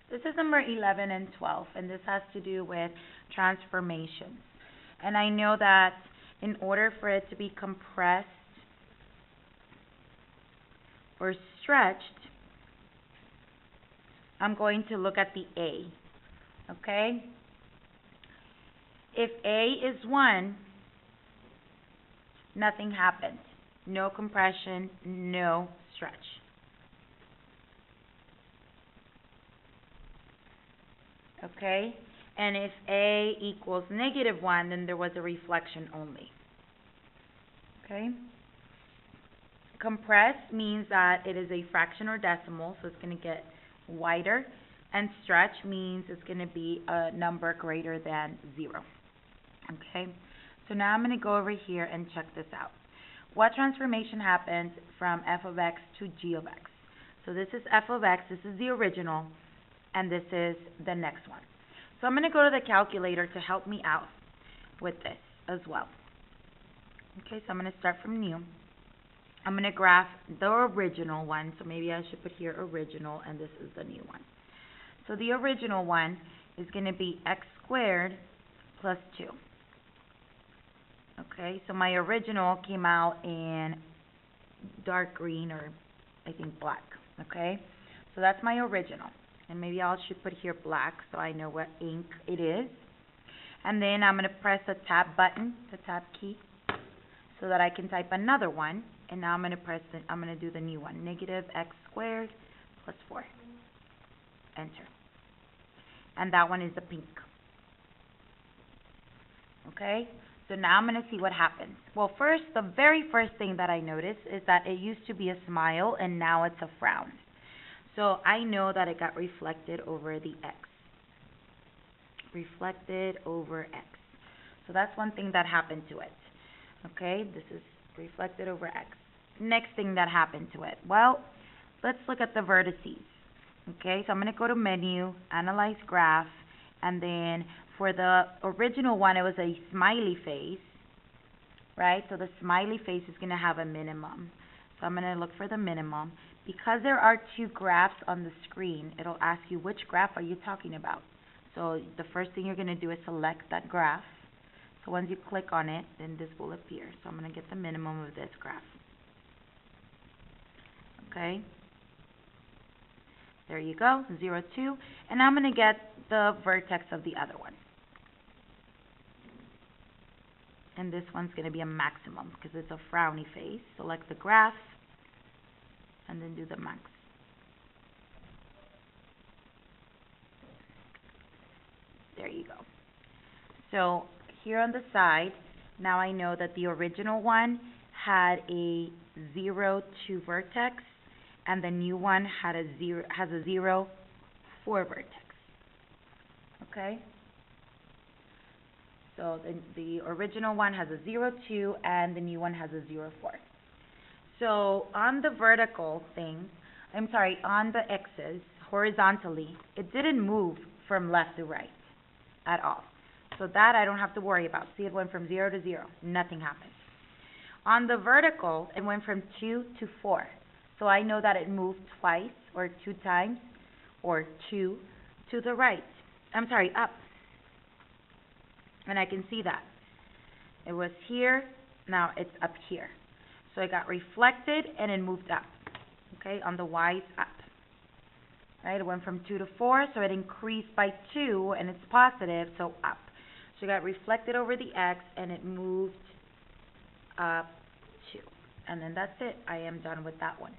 This is number 11 and 12, and this has to do with transformations. And I know that in order for it to be compressed or stretched, I'm going to look at the A, okay? If A is 1, nothing happened. No compression, no stretch. Okay? And if A equals -1, then there was a reflection only. Okay? Compressed means that it is a fraction or decimal, so it's going to get wider. And stretch means it's going to be a number greater than 0. Okay? So now I'm going to go over here and check this out. What transformation happens from f of x to g of x? So this is f of x, this is the original, and this is the next one. So I'm going to go to the calculator to help me out with this as well. Okay, so I'm going to start from new. I'm going to graph the original one, so maybe I should put here original, and this is the new one. So the original one is going to be x squared plus 2. Okay, so my original came out in dark green, or I think black. Okay, so that's my original. And maybe I should put here black so I know what ink it is. And then I'm going to press the tab button, the tab key, so that I can type another one. And now I'm going to do the new one, negative x squared plus 4. Enter. And that one is the pink. Okay? So now I'm going to see what happens. Well, first, the very first thing that I noticed is that it used to be a smile and now it's a frown. So I know that it got reflected over the x. Reflected over x. So that's one thing that happened to it. Okay, this is reflected over x. Next thing that happened to it. Well, let's look at the vertices. Okay, so I'm going to go to menu, analyze graph, and then for the original one, it was a smiley face, right? So the smiley face is going to have a minimum. So I'm going to look for the minimum. Because there are two graphs on the screen, it'll ask you which graph are you talking about. So the first thing you're going to do is select that graph. So once you click on it, then this will appear. So I'm going to get the minimum of this graph. Okay. There you go, 0, 2. And I'm going to get the vertex of the other one. And this one's going to be a maximum because it's a frowny face. Select the graph and then do the max. There you go. So here on the side, now I know that the original one had a 0, 2 vertex, and the new one has a 0, 4 vertex. Okay? So the original one has a 0, 2, and the new one has a 0, 4. So on the vertical thing, on the x's, horizontally, it didn't move from left to right at all. So that I don't have to worry about. See, it went from 0 to 0. Nothing happened. On the vertical, it went from 2 to 4. So I know that it moved twice, or 2 times, or 2 to the right. Up. And I can see that. It was here, now it's up here. So it got reflected and it moved up. Okay, on the y's up. Right, it went from 2 to 4, so it increased by 2, and it's positive, so up. So it got reflected over the x, and it moved up 2. And then that's it. I am done with that one.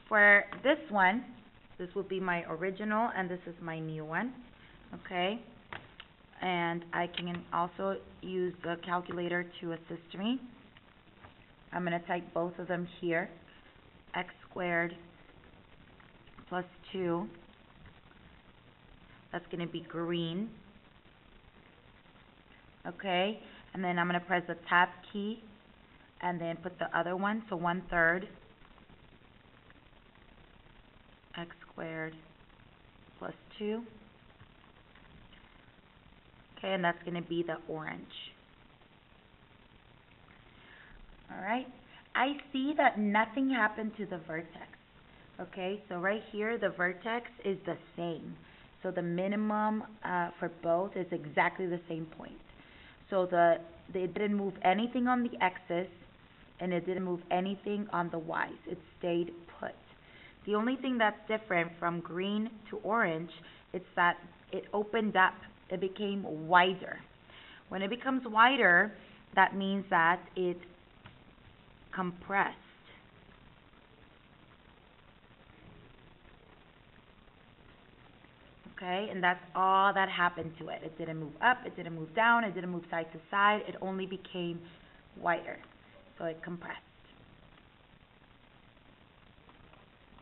For this one, this will be my original, and this is my new one. Okay, and I can also use the calculator to assist me. I'm going to type both of them here. X squared plus 2. That's going to be green. Okay, and then I'm going to press the tab key and then put the other one, so 1/3 x squared plus 2. Okay, and that's going to be the orange. All right, I see that nothing happened to the vertex. Okay, so right here, the vertex is the same. So the minimum for both is exactly the same point. So it didn't move anything on the x's, and it didn't move anything on the y's. It stayed put. The only thing that's different from green to orange is that it opened up. It became wider. When it becomes wider, that means that it compressed. Okay, and that's all that happened to it. It didn't move up, it didn't move down, it didn't move side to side, it only became wider. So it compressed.